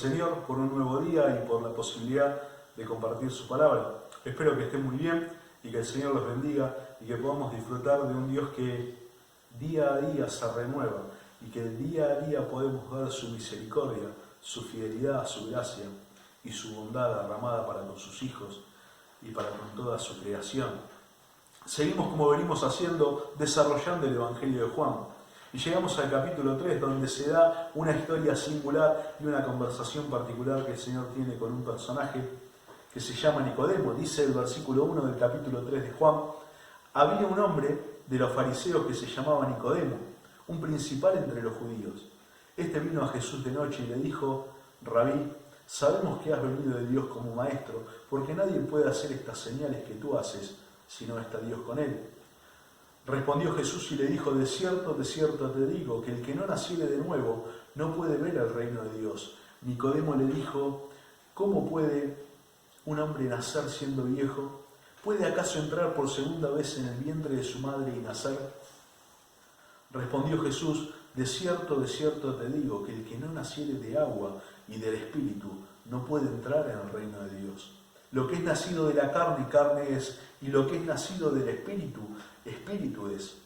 Señor por un nuevo día y por la posibilidad de compartir su palabra. Espero que estén muy bien y que el Señor los bendiga y que podamos disfrutar de un Dios que día a día se renueva y que día a día podemos ver su misericordia, su fidelidad, su gracia y su bondad derramada para con sus hijos y para con toda su creación. Seguimos como venimos haciendo, desarrollando el Evangelio de Juan. Y llegamos al capítulo 3, donde se da una historia singular y una conversación particular que el Señor tiene con un personaje que se llama Nicodemo. Dice el versículo 1 del capítulo 3 de Juan: había un hombre de los fariseos que se llamaba Nicodemo, un principal entre los judíos. Este vino a Jesús de noche y le dijo: Rabí, sabemos que has venido de Dios como maestro, porque nadie puede hacer estas señales que tú haces si no está Dios con él. Respondió Jesús y le dijo: de cierto te digo, que el que no naciere de nuevo no puede ver el reino de Dios. Nicodemo le dijo: ¿cómo puede un hombre nacer siendo viejo? ¿Puede acaso entrar por segunda vez en el vientre de su madre y nacer? Respondió Jesús: de cierto te digo, que el que no naciere de agua y del Espíritu no puede entrar en el reino de Dios. Lo que es nacido de la carne, carne es, y lo que es nacido del Espíritu, Espíritu es.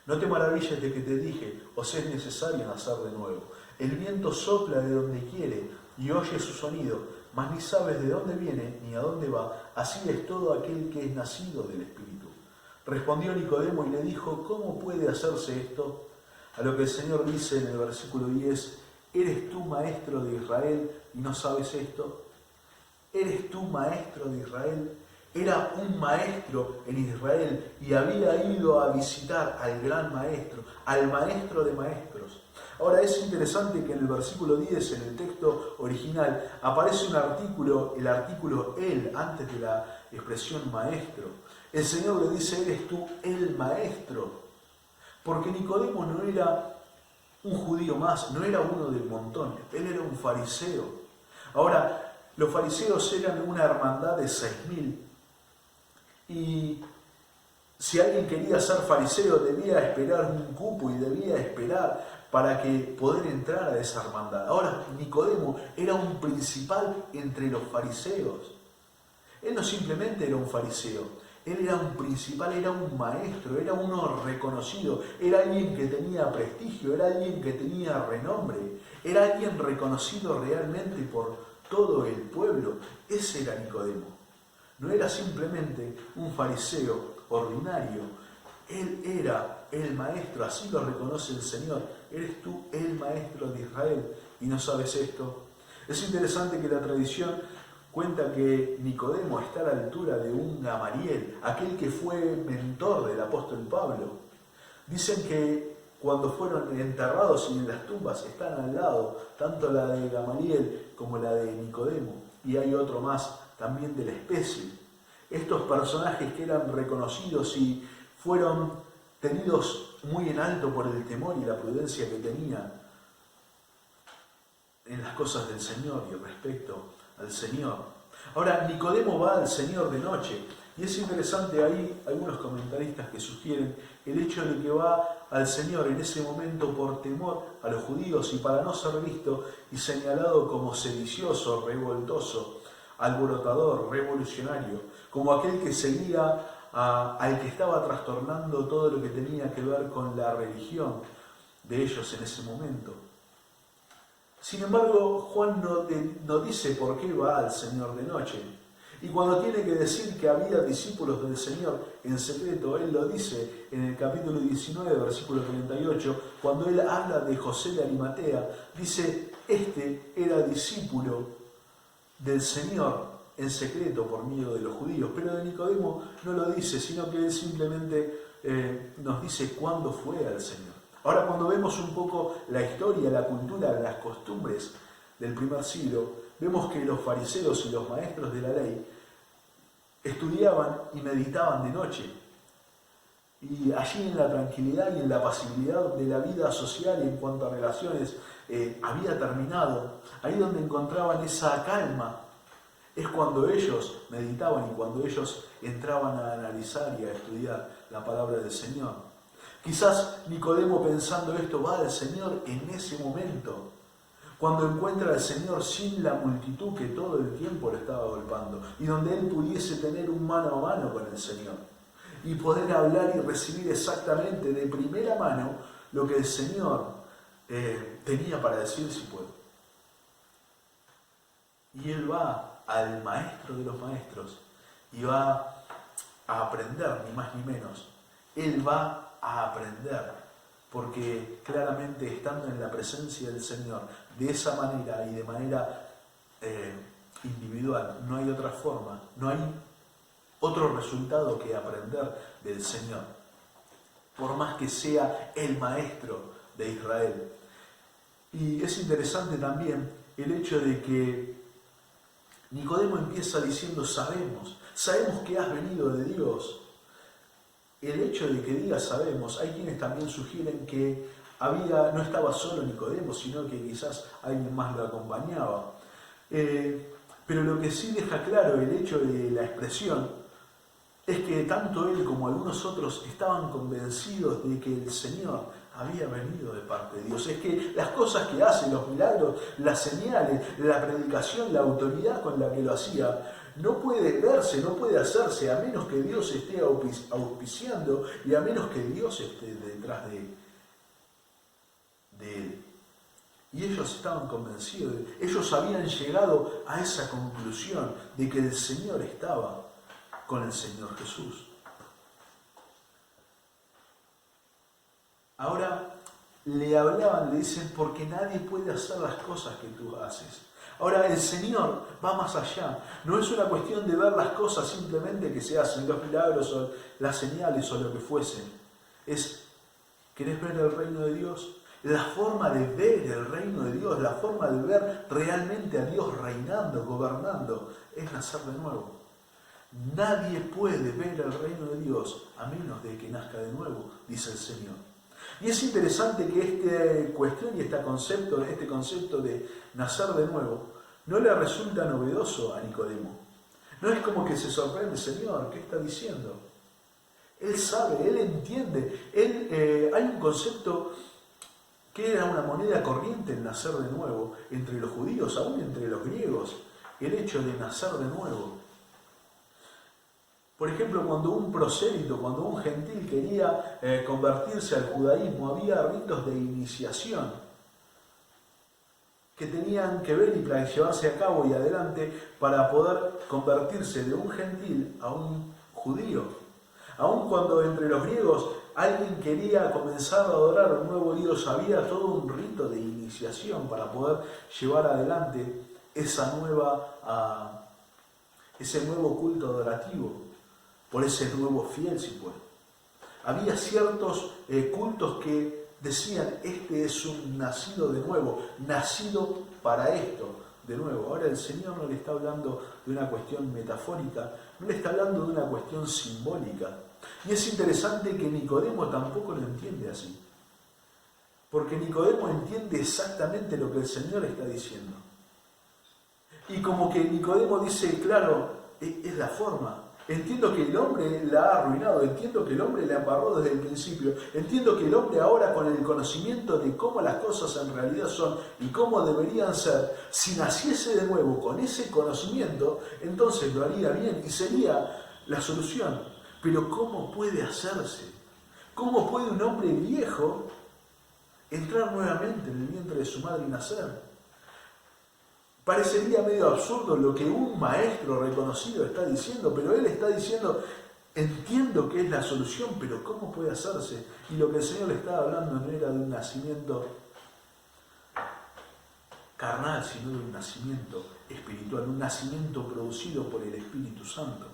No te maravilles de que te dije: os es necesario nacer de nuevo. El viento sopla de donde quiere y oye su sonido, mas ni sabes de dónde viene ni a dónde va. Así es todo aquel que es nacido del Espíritu. Respondió Nicodemo y le dijo: ¿cómo puede hacerse esto? A lo que el Señor dice en el versículo 10: ¿eres tú maestro de Israel y no sabes esto? ¿Eres tú maestro de Israel? Era un maestro en Israel y había ido a visitar al gran maestro, al maestro de maestros. Ahora es interesante que en el versículo 10, en el texto original, aparece un artículo, el artículo él, antes de la expresión maestro. El Señor le dice: eres tú el maestro. Porque Nicodemo no era un judío más, no era uno del montón, él era un fariseo. Ahora, los fariseos eran una hermandad de 6.000 y si alguien quería ser fariseo debía esperar un cupo y debía esperar para que poder entrar a esa hermandad. Ahora, Nicodemo era un principal entre los fariseos. Él no simplemente era un fariseo, él era un principal, era un maestro, era uno reconocido, era alguien que tenía prestigio, era alguien que tenía renombre, era alguien reconocido realmente por todo el pueblo. Ese era Nicodemo. No era simplemente un fariseo ordinario, él era el maestro, así lo reconoce el Señor. Eres tú el maestro de Israel y no sabes esto. Es interesante que la tradición cuenta que Nicodemo está a la altura de un Gamaliel, aquel que fue mentor del apóstol Pablo. Dicen que cuando fueron enterrados y en las tumbas están al lado, tanto la de Gamaliel como la de Nicodemo, y hay otro más también de la especie. Estos personajes que eran reconocidos y fueron tenidos muy en alto por el temor y la prudencia que tenían en las cosas del Señor y respecto al Señor. Ahora, Nicodemo va al Señor de noche, y es interesante, hay algunos comentaristas que sugieren el hecho de que va al Señor en ese momento por temor a los judíos y para no ser visto y señalado como sedicioso, revoltoso, alborotador, revolucionario, como aquel que seguía al que estaba trastornando todo lo que tenía que ver con la religión de ellos en ese momento. Sin embargo, Juan no dice por qué va al Señor de noche. Y cuando tiene que decir que había discípulos del Señor en secreto, él lo dice en el capítulo 19, versículo 38, cuando él habla de José de Arimatea, dice: este era discípulo del Señor en secreto por miedo de los judíos. Pero de Nicodemo no lo dice, sino que él simplemente nos dice cuándo fue al Señor. Ahora, cuando vemos un poco la historia, la cultura, las costumbres del primer siglo, vemos que los fariseos y los maestros de la ley estudiaban y meditaban de noche. Y allí en la tranquilidad y en la pasibilidad de la vida social y en cuanto a relaciones había terminado, ahí donde encontraban esa calma, es cuando ellos meditaban y cuando ellos entraban a analizar y a estudiar la palabra del Señor. Quizás Nicodemo, pensando esto, va al Señor en ese momento, Cuando encuentra al Señor sin la multitud que todo el tiempo lo estaba golpeando, y donde él pudiese tener un mano a mano con el Señor y poder hablar y recibir exactamente de primera mano lo que el Señor tenía para decir, si puedo. Y él va al maestro de los maestros y va a aprender, ni más ni menos. Él va a aprender, porque claramente estando en la presencia del Señor, de esa manera y de manera individual, no hay otra forma, no hay otro resultado que aprender del Señor, por más que sea el maestro de Israel. Y es interesante también el hecho de que Nicodemo empieza diciendo, sabemos que has venido de Dios. El hecho de que diga sabemos, hay quienes también sugieren que no estaba solo Nicodemo, sino que quizás alguien más lo acompañaba. Pero lo que sí deja claro el hecho de la expresión es que tanto él como algunos otros estaban convencidos de que el Señor había venido de parte de Dios. Es que las cosas que hace, los milagros, las señales, la predicación, la autoridad con la que lo hacía, no puede verse, no puede hacerse a menos que Dios esté auspiciando y a menos que Dios esté detrás de él. Y ellos estaban convencidos, ellos habían llegado a esa conclusión de que el Señor estaba con el Señor Jesús. Ahora le hablaban, le dicen, porque nadie puede hacer las cosas que tú haces. Ahora el Señor va más allá. No es una cuestión de ver las cosas simplemente que se hacen, los milagros o las señales o lo que fuesen. ¿Querés ver el reino de Dios? La forma de ver el reino de Dios, la forma de ver realmente a Dios reinando, gobernando, es nacer de nuevo. Nadie puede ver el reino de Dios a menos de que nazca de nuevo, dice el Señor. Y es interesante que esta cuestión y este concepto de nacer de nuevo no le resulta novedoso a Nicodemo. No es como que se sorprende, Señor, ¿qué está diciendo? Él sabe, él entiende. Hay un concepto que era una moneda corriente el nacer de nuevo entre los judíos, aún entre los griegos, el hecho de nacer de nuevo. Por ejemplo, cuando un prosélito, cuando un gentil quería convertirse al judaísmo, había ritos de iniciación que tenían que ver y llevarse a cabo y adelante para poder convertirse de un gentil a un judío. Aun cuando entre los griegos alguien quería comenzar a adorar a un nuevo Dios, había todo un rito de iniciación para poder llevar adelante ese nuevo culto adorativo, por ese nuevo fiel, si puede. Había ciertos cultos que decían, este es un nacido de nuevo, nacido para esto de nuevo. Ahora el Señor no le está hablando de una cuestión metafórica, no le está hablando de una cuestión simbólica. Y es interesante que Nicodemo tampoco lo entiende así, porque Nicodemo entiende exactamente lo que el Señor está diciendo. Y como que Nicodemo dice, claro, es la forma. Entiendo que el hombre la ha arruinado, entiendo que el hombre la embarró desde el principio, entiendo que el hombre ahora con el conocimiento de cómo las cosas en realidad son y cómo deberían ser, si naciese de nuevo con ese conocimiento, entonces lo haría bien y sería la solución. Pero ¿cómo puede hacerse? ¿Cómo puede un hombre viejo entrar nuevamente en el vientre de su madre y nacer? Parecería medio absurdo lo que un maestro reconocido está diciendo, pero él está diciendo, entiendo que es la solución, pero ¿cómo puede hacerse? Y lo que el Señor le estaba hablando no era de un nacimiento carnal, sino de un nacimiento espiritual, un nacimiento producido por el Espíritu Santo.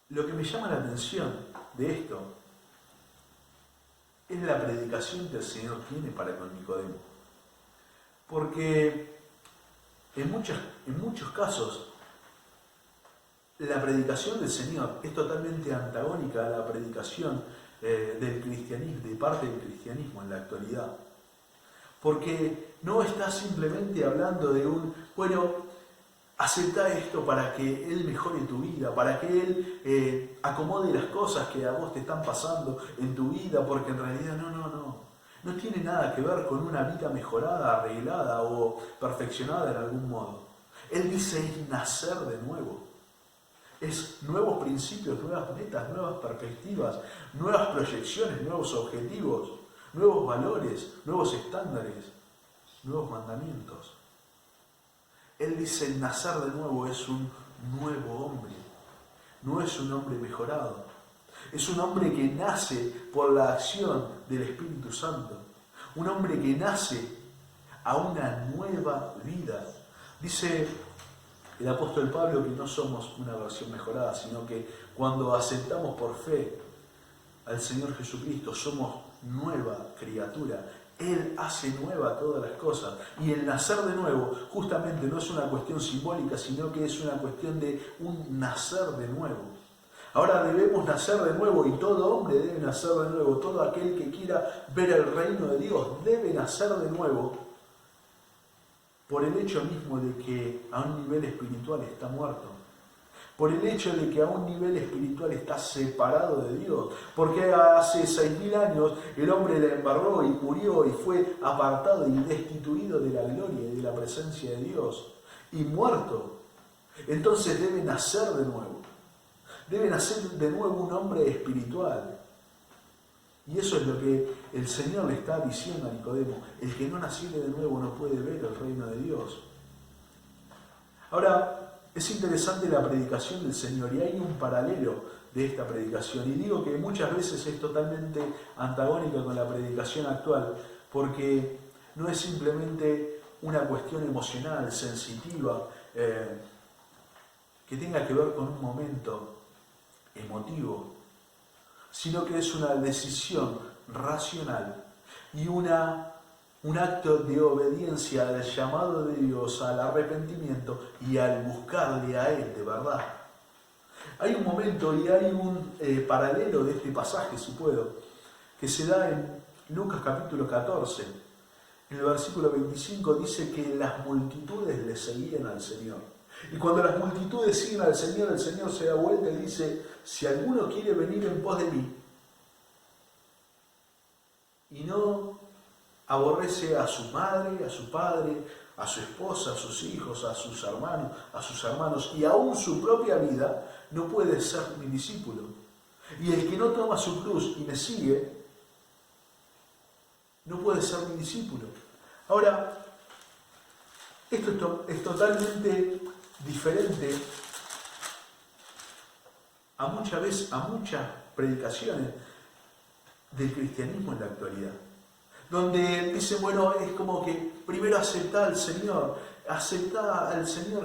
Lo que me llama la atención de esto es la predicación que el Señor tiene para con Nicodemo. Porque en muchos casos la predicación del Señor es totalmente antagónica a la predicación del cristianismo, de parte del cristianismo en la actualidad. Porque no está simplemente hablando de acepta esto para que Él mejore tu vida, para que Él acomode las cosas que a vos te están pasando en tu vida, porque en realidad no. No tiene nada que ver con una vida mejorada, arreglada o perfeccionada en algún modo. Él dice es nacer de nuevo. Es nuevos principios, nuevas metas, nuevas perspectivas, nuevas proyecciones, nuevos objetivos, nuevos valores, nuevos estándares, nuevos mandamientos. Él dice nacer de nuevo es un nuevo hombre. No es un hombre mejorado. Es un hombre que nace por la acción del Espíritu Santo. Un hombre que nace a una nueva vida. Dice el apóstol Pablo que no somos una versión mejorada, sino que cuando aceptamos por fe al Señor Jesucristo somos nueva criatura. Él hace nueva todas las cosas. Y el nacer de nuevo justamente no es una cuestión simbólica, sino que es una cuestión de un nacer de nuevo. Ahora debemos nacer de nuevo y todo hombre debe nacer de nuevo. Todo aquel que quiera ver el reino de Dios debe nacer de nuevo por el hecho mismo de que a un nivel espiritual está muerto. Por el hecho de que a un nivel espiritual está separado de Dios. Porque hace 6.000 años el hombre le embarró y murió y fue apartado y destituido de la gloria y de la presencia de Dios. Y muerto. Entonces debe nacer de nuevo. Debe nacer de nuevo un hombre espiritual. Y eso es lo que el Señor le está diciendo a Nicodemo. El que no naciere de nuevo no puede ver el reino de Dios. Ahora, es interesante la predicación del Señor y hay un paralelo de esta predicación. Y digo que muchas veces es totalmente antagónica con la predicación actual, porque no es simplemente una cuestión emocional, sensitiva, que tenga que ver con un momento emotivo, sino que es una decisión racional y un acto de obediencia al llamado de Dios, al arrepentimiento y al buscarle a Él de verdad. Hay un momento y hay un paralelo de este pasaje, si puedo, que se da en Lucas capítulo 14. En el versículo 25 dice que las multitudes le seguían al Señor. Y cuando las multitudes siguen al Señor, el Señor se da vuelta y dice, si alguno quiere venir en pos de mí y no aborrece a su madre, a su padre, a su esposa, a sus hijos, a sus hermanos y aún su propia vida, no puede ser mi discípulo. Y el que no toma su cruz y me sigue, no puede ser mi discípulo. Ahora, esto es totalmente diferente a muchas predicaciones del cristianismo en la actualidad, donde dicen, bueno, es como que primero aceptá al Señor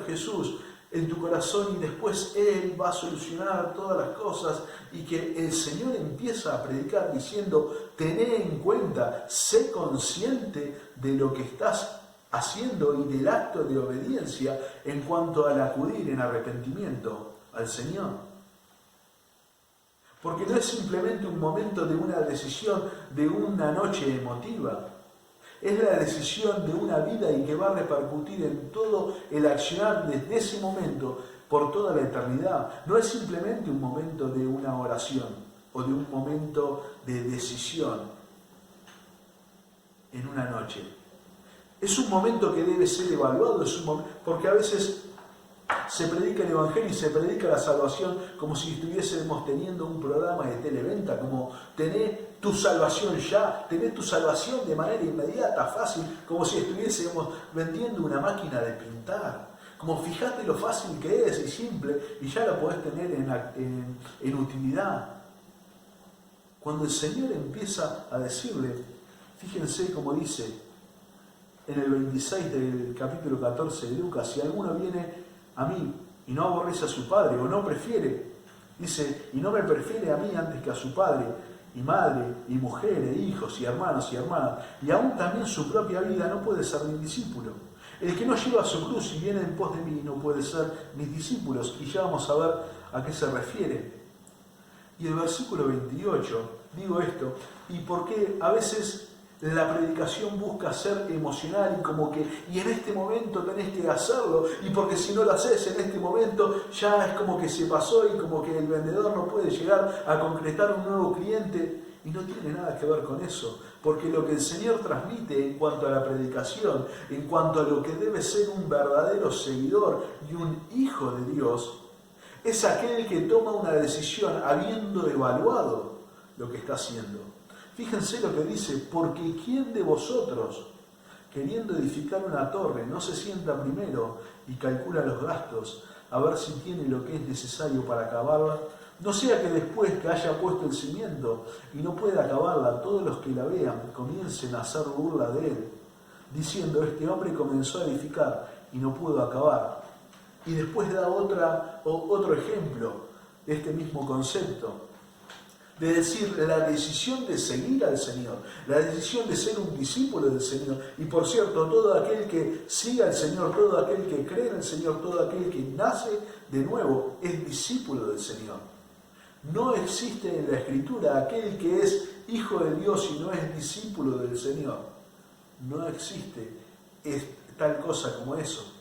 Jesús en tu corazón y después Él va a solucionar todas las cosas, y que el Señor empieza a predicar diciendo, tené en cuenta, sé consciente de lo que estás haciendo y del acto de obediencia en cuanto al acudir en arrepentimiento al Señor. Porque no es simplemente un momento de una decisión, de una noche emotiva. Es la decisión de una vida y que va a repercutir en todo el accionar desde ese momento por toda la eternidad. No es simplemente un momento de una oración o de un momento de decisión en una noche. Es un momento que debe ser evaluado, porque a veces se predica el Evangelio y se predica la salvación como si estuviésemos teniendo un programa de televenta, como tener tu salvación ya, tener tu salvación de manera inmediata, fácil, como si estuviésemos vendiendo una máquina de pintar. Como fíjate lo fácil que es y simple y ya la podés tener en utilidad. Cuando el Señor empieza a decirle, fíjense como dice en el 26 del capítulo 14 de Lucas, si alguno viene a mí y no aborrece a su padre o no prefiere, dice, y no me prefiere a mí antes que a su padre y madre y mujer e hijos y hermanos y hermanas y aún también su propia vida, no puede ser mi discípulo. El que no lleva su cruz y viene en pos de mí no puede ser mis discípulos. Y ya vamos a ver a qué se refiere. Y el versículo 28, digo esto, y porque a veces la predicación busca ser emocional y en este momento tenés que hacerlo, y porque si no lo haces en este momento ya es como que se pasó y como que el vendedor no puede llegar a concretar un nuevo cliente, Y no tiene nada que ver con eso, porque lo que el Señor transmite en cuanto a la predicación, en cuanto a lo que debe ser un verdadero seguidor y un hijo de Dios, es aquel que toma una decisión habiendo evaluado lo que está haciendo. Fíjense lo que dice, porque ¿quién de vosotros, queriendo edificar una torre, no se sienta primero y calcula los gastos, a ver si tiene lo que es necesario para acabarla? No sea que después que haya puesto el cimiento y no pueda acabarla, todos los que la vean comiencen a hacer burla de él, diciendo, este hombre comenzó a edificar y no pudo acabar. Y después da otro ejemplo de este mismo concepto, de decir, la decisión de seguir al Señor, la decisión de ser un discípulo del Señor. Y por cierto, todo aquel que siga al Señor, todo aquel que cree en el Señor, todo aquel que nace de nuevo, es discípulo del Señor. No existe en la Escritura aquel que es hijo de Dios y no es discípulo del Señor. No existe tal cosa como eso.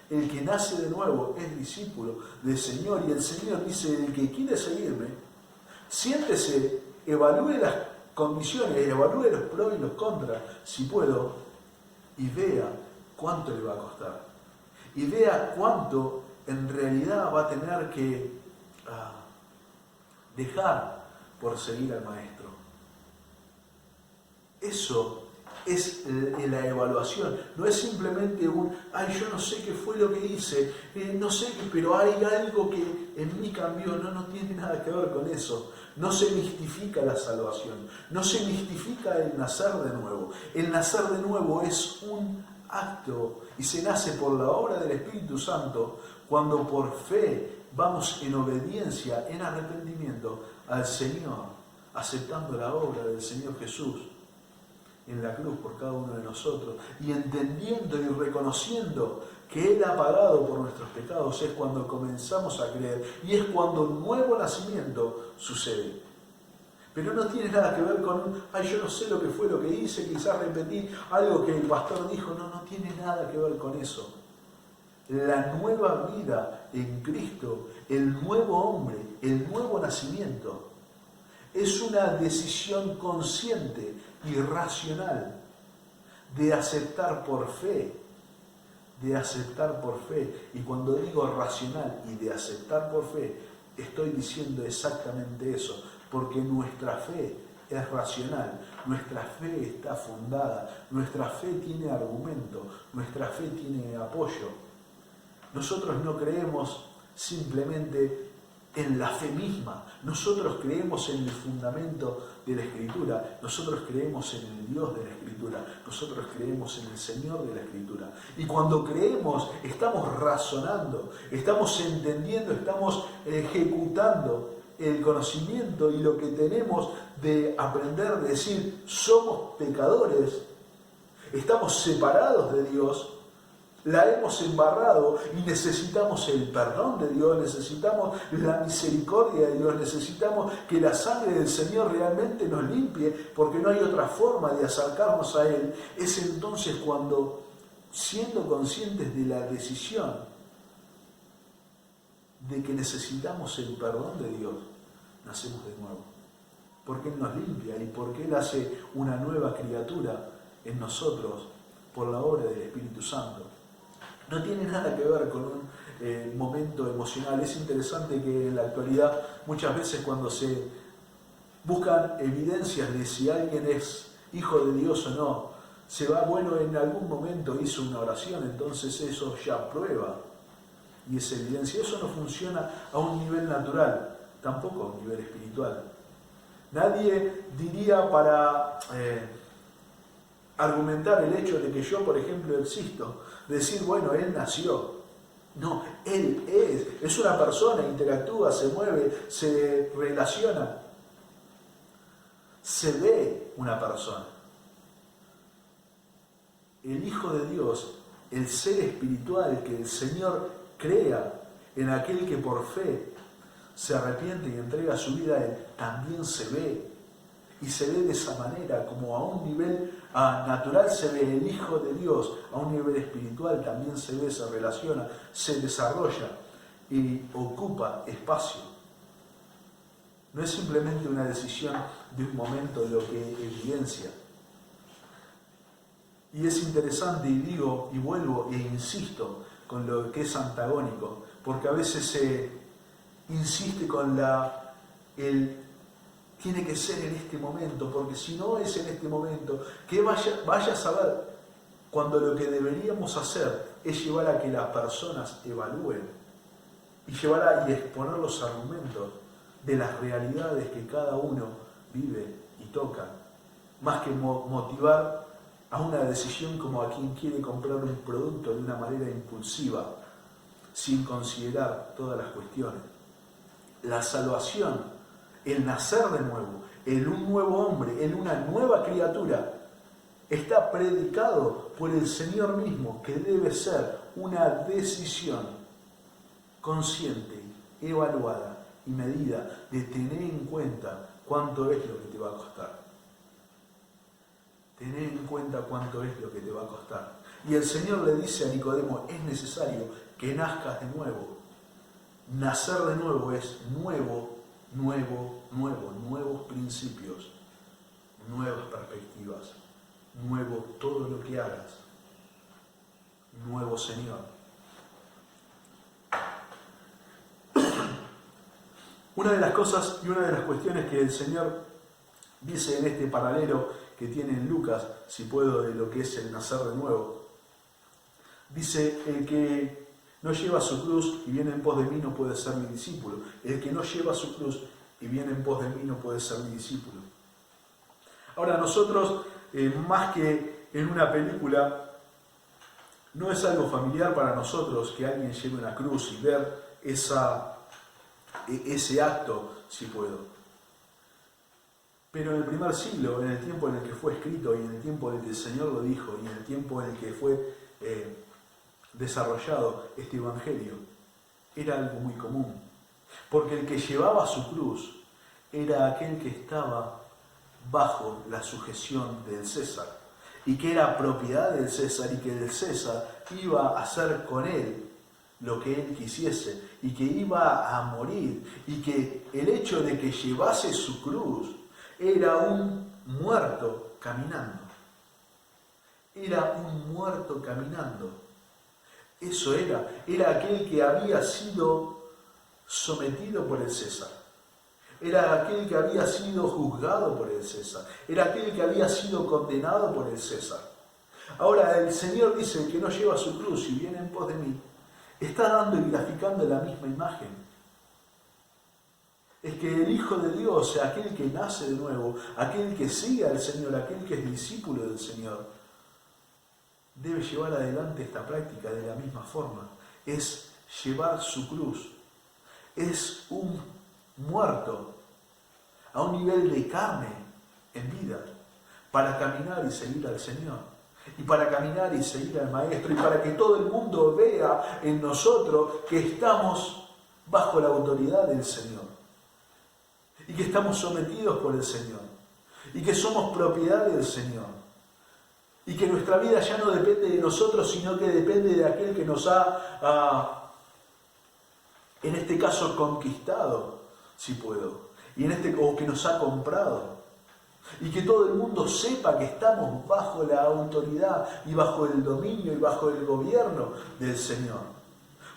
El que nace de nuevo es discípulo del Señor, y el Señor dice, el que quiere seguirme, siéntese, evalúe las condiciones, evalúe los pros y los contras, si puedo, y vea cuánto le va a costar. Y vea cuánto en realidad va a tener que dejar por seguir al Maestro. Eso es la evaluación. No es simplemente yo no sé qué fue lo que hice, no sé, pero hay algo que en mí cambió. No tiene nada que ver con eso. No se mistifica la salvación, no se mistifica el nacer de nuevo. El nacer de nuevo es un acto y se nace por la obra del Espíritu Santo cuando por fe vamos en obediencia, en arrepentimiento al Señor, aceptando la obra del Señor Jesús en la cruz por cada uno de nosotros, y entendiendo y reconociendo que Él ha pagado por nuestros pecados. Es cuando comenzamos a creer, y es cuando un nuevo nacimiento sucede. Pero no tiene nada que ver con yo no sé lo que fue lo que hice, quizás repetí algo que el pastor dijo. No tiene nada que ver con eso. La nueva vida en Cristo, el nuevo hombre, el nuevo nacimiento, es una decisión consciente y racional de aceptar por fe, Y cuando digo racional y de aceptar por fe, estoy diciendo exactamente eso, porque nuestra fe es racional, nuestra fe está fundada, nuestra fe tiene argumento, nuestra fe tiene apoyo. Nosotros no creemos simplemente en la fe misma, nosotros creemos en el fundamento de la Escritura, nosotros creemos en el Dios de la Escritura, nosotros creemos en el Señor de la Escritura. Y cuando creemos, estamos razonando, estamos entendiendo, estamos ejecutando el conocimiento y lo que tenemos de aprender, de decir, somos pecadores, estamos separados de Dios, la hemos embarrado y necesitamos el perdón de Dios, necesitamos la misericordia de Dios, necesitamos que la sangre del Señor realmente nos limpie, porque no hay otra forma de acercarnos a Él. Es entonces cuando, siendo conscientes de la decisión de que necesitamos el perdón de Dios, nacemos de nuevo. Porque Él nos limpia y porque Él hace una nueva criatura en nosotros por la obra del Espíritu Santo. No tiene nada que ver con un momento emocional. Es interesante que en la actualidad muchas veces cuando se buscan evidencias de si alguien es hijo de Dios o no, se va, en algún momento hizo una oración, entonces eso ya prueba y es evidencia. Eso no funciona a un nivel natural, tampoco a un nivel espiritual. Nadie diría para argumentar el hecho de que yo, por ejemplo, existo, decir, Él nació. No, Él es una persona, interactúa, se mueve, se relaciona. Se ve una persona. El Hijo de Dios, el ser espiritual que el Señor crea en aquel que por fe se arrepiente y entrega su vida a Él, también se ve. Y se ve de esa manera, como a un nivel natural se ve el Hijo de Dios, a un nivel espiritual también se ve, se relaciona, se desarrolla y ocupa espacio. No es simplemente una decisión de un momento lo que evidencia. Y es interesante, y digo, y vuelvo e insisto con lo que es antagónico, porque a veces se insiste con tiene que ser en este momento, porque si no es en este momento, que vaya a saber, cuando lo que deberíamos hacer es llevar a que las personas evalúen y llevar y exponer los argumentos de las realidades que cada uno vive y toca, más que motivar a una decisión como a quien quiere comprar un producto de una manera impulsiva, sin considerar todas las cuestiones. La salvación, el nacer de nuevo, el un nuevo hombre, en una nueva criatura, está predicado por el Señor mismo, que debe ser una decisión consciente, evaluada y medida de tener en cuenta cuánto es lo que te va a costar. Tener en cuenta cuánto es lo que te va a costar. Y el Señor le dice a Nicodemo, es necesario que nazcas de nuevo. Nacer de nuevo es nuevos principios, nuevas perspectivas, nuevo todo lo que hagas, nuevo Señor. Una de las cosas y una de las cuestiones que el Señor dice en este paralelo que tiene en Lucas, si puedo, de lo que es el nacer de nuevo, dice: el que no lleva su cruz y viene en pos de mí no puede ser mi discípulo. El que no lleva su cruz y viene en pos de mí no puede ser mi discípulo. Ahora nosotros, más que en una película, no es algo familiar para nosotros que alguien lleve una cruz y ver ese acto, si puedo. Pero en el primer siglo, en el tiempo en el que fue escrito y en el tiempo en el que el Señor lo dijo y en el tiempo en el que fue desarrollado este Evangelio, era algo muy común. Porque el que llevaba su cruz era aquel que estaba bajo la sujeción del César y que era propiedad del César y que el César iba a hacer con él lo que él quisiese y que iba a morir y que el hecho de que llevase su cruz era un muerto caminando. Era un muerto caminando. Eso era aquel que había sido sometido por el César. Era aquel que había sido juzgado por el César. Era aquel que había sido condenado por el César. Ahora el Señor dice que no lleva su cruz y viene en pos de mí. Está dando y graficando la misma imagen. Es que el Hijo de Dios, aquel que nace de nuevo, aquel que sigue al Señor, aquel que es discípulo del Señor, debe llevar adelante esta práctica de la misma forma. Es llevar su cruz. Es un muerto a un nivel de carne en vida para caminar y seguir al Señor. Y para caminar y seguir al Maestro. Y para que todo el mundo vea en nosotros que estamos bajo la autoridad del Señor. Y que estamos sometidos por el Señor. Y que somos propiedad del Señor. Y que nuestra vida ya no depende de nosotros, sino que depende de aquel que nos ha, en este caso, conquistado, si puedo. O que nos ha comprado. Y que todo el mundo sepa que estamos bajo la autoridad y bajo el dominio y bajo el gobierno del Señor.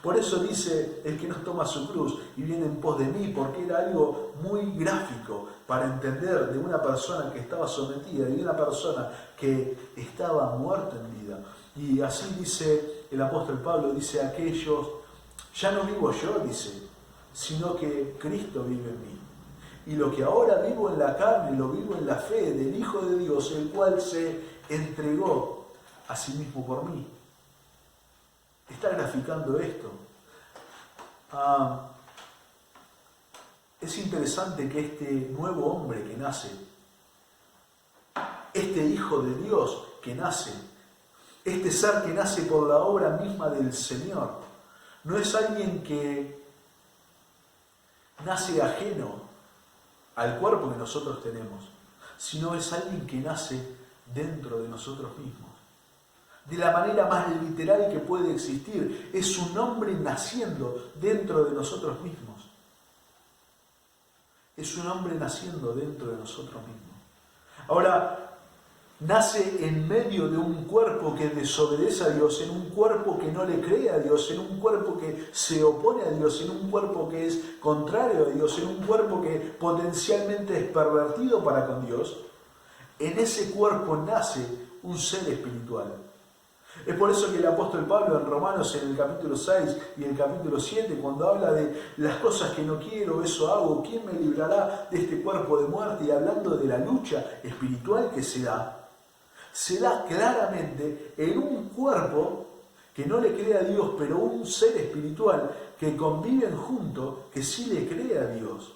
Por eso dice el que nos toma su cruz y viene en pos de mí, porque era algo muy gráfico para entender de una persona que estaba sometida y de una persona que estaba muerta en vida. Y así dice el apóstol Pablo, dice: aquellos, ya no vivo yo, dice, sino que Cristo vive en mí. Y lo que ahora vivo en la carne, lo vivo en la fe del Hijo de Dios, el cual se entregó a sí mismo por mí. Está graficando esto. Es interesante que este nuevo hombre que nace, este Hijo de Dios que nace, este ser que nace por la obra misma del Señor, no es alguien que nace ajeno al cuerpo que nosotros tenemos, sino es alguien que nace dentro de nosotros mismos. De la manera más literal que puede existir, es un hombre naciendo dentro de nosotros mismos. Es un hombre naciendo dentro de nosotros mismos. Ahora, nace en medio de un cuerpo que desobedece a Dios, en un cuerpo que no le cree a Dios, en un cuerpo que se opone a Dios, en un cuerpo que es contrario a Dios, en un cuerpo que potencialmente es pervertido para con Dios. En ese cuerpo nace un ser espiritual. Es por eso que el apóstol Pablo en Romanos, en el capítulo 6 y el capítulo 7, cuando habla de las cosas que no quiero, eso hago, ¿quién me librará de este cuerpo de muerte? Y hablando de la lucha espiritual que se da claramente en un cuerpo que no le cree a Dios, pero un ser espiritual que conviven juntos, que sí le cree a Dios.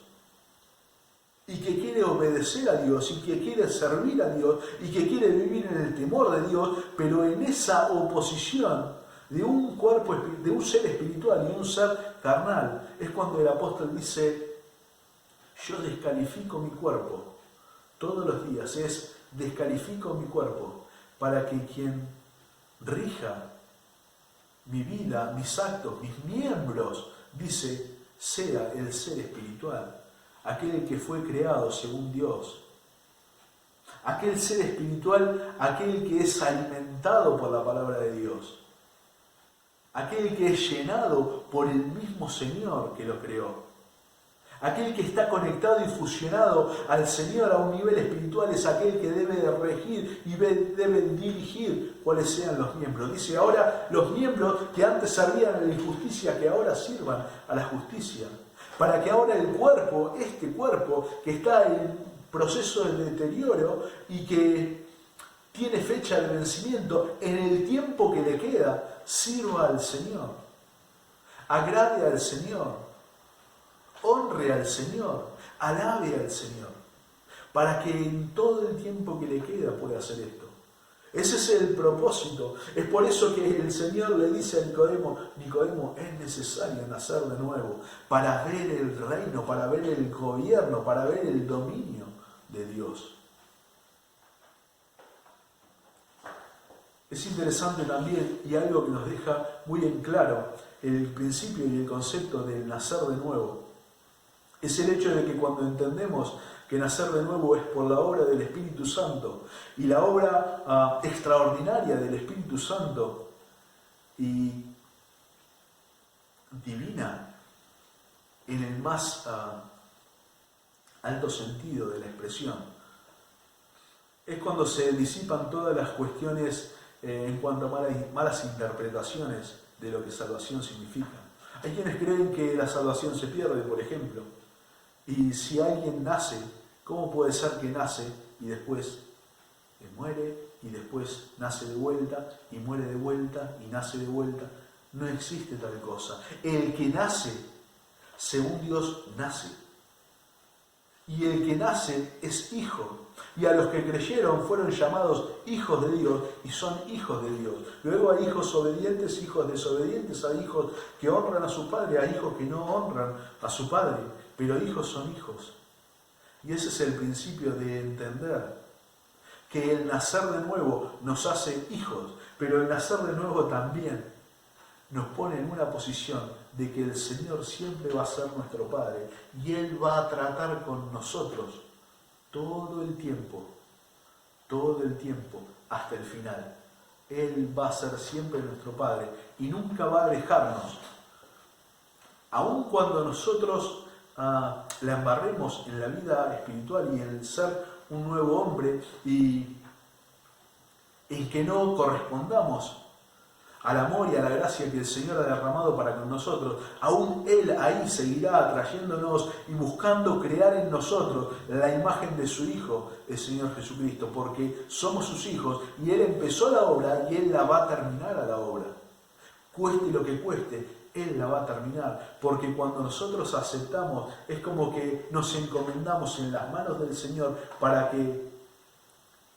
Y que quiere obedecer a Dios, y que quiere servir a Dios, y que quiere vivir en el temor de Dios, pero en esa oposición de un cuerpo, de un ser espiritual y un ser carnal, es cuando el apóstol dice, yo descalifico mi cuerpo todos los días, descalifico mi cuerpo para que quien rija mi vida, mis actos, mis miembros, dice, sea el ser espiritual. Aquel que fue creado según Dios. Aquel ser espiritual, aquel que es alimentado por la palabra de Dios. Aquel que es llenado por el mismo Señor que lo creó. Aquel que está conectado y fusionado al Señor a un nivel espiritual es aquel que debe de regir y debe dirigir cuáles sean los miembros. Dice ahora los miembros que antes servían a la injusticia, que ahora sirvan a la justicia. Para que ahora el cuerpo, este cuerpo que está en proceso de deterioro y que tiene fecha de vencimiento, en el tiempo que le queda, sirva al Señor, agrade al Señor, honre al Señor, alabe al Señor, para que en todo el tiempo que le queda pueda hacer esto. Ese es el propósito. Es por eso que el Señor le dice a Nicodemo, Nicodemo, es necesario nacer de nuevo para ver el reino, para ver el gobierno, para ver el dominio de Dios. Es interesante también, y algo que nos deja muy en claro el principio y el concepto del nacer de nuevo, es el hecho de que cuando entendemos que nacer de nuevo es por la obra del Espíritu Santo y la obra extraordinaria del Espíritu Santo y divina en el más alto sentido de la expresión, es cuando se disipan todas las cuestiones en cuanto a malas interpretaciones de lo que salvación significa. Hay quienes creen que la salvación se pierde, por ejemplo, y si alguien nace, ¿cómo puede ser que nace y después muere y después nace de vuelta y muere de vuelta y nace de vuelta? No existe tal cosa. El que nace, según Dios, nace. Y el que nace es hijo. Y a los que creyeron fueron llamados hijos de Dios y son hijos de Dios. Luego hay hijos obedientes, hijos desobedientes, hay hijos que honran a su padre, hay hijos que no honran a su padre. Pero hijos son hijos. Y ese es el principio de entender que el nacer de nuevo nos hace hijos, pero el nacer de nuevo también nos pone en una posición de que el Señor siempre va a ser nuestro Padre y Él va a tratar con nosotros todo el tiempo, hasta el final. Él va a ser siempre nuestro Padre y nunca va a dejarnos. Aun cuando nosotros la embarremos en la vida espiritual y en el ser un nuevo hombre y en que no correspondamos al amor y a la gracia que el Señor ha derramado para con nosotros, aún Él ahí seguirá atrayéndonos y buscando crear en nosotros la imagen de su Hijo, el Señor Jesucristo, porque somos sus hijos y Él empezó la obra y Él la va a terminar a la obra. Cueste lo que cueste, Él la va a terminar, porque cuando nosotros aceptamos es como que nos encomendamos en las manos del Señor para que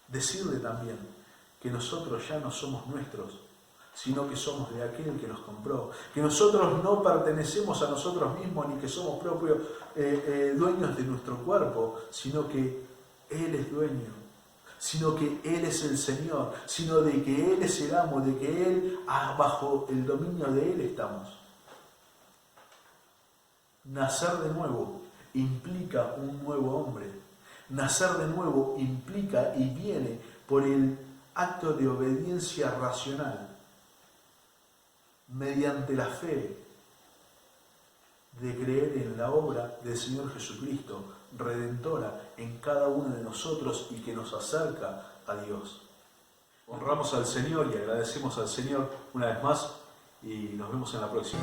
decirle también que nosotros ya no somos nuestros, sino que somos de aquel que nos compró, que nosotros no pertenecemos a nosotros mismos ni que somos propios dueños de nuestro cuerpo, sino que Él es dueño, sino que Él es el Señor, sino de que Él es el amo, de que Él, bajo el dominio de Él estamos. Nacer de nuevo implica un nuevo hombre. Nacer de nuevo implica y viene por el acto de obediencia racional, mediante la fe de creer en la obra del Señor Jesucristo, redentora en cada uno de nosotros y que nos acerca a Dios. Honramos al Señor y agradecemos al Señor una vez más y nos vemos en la próxima.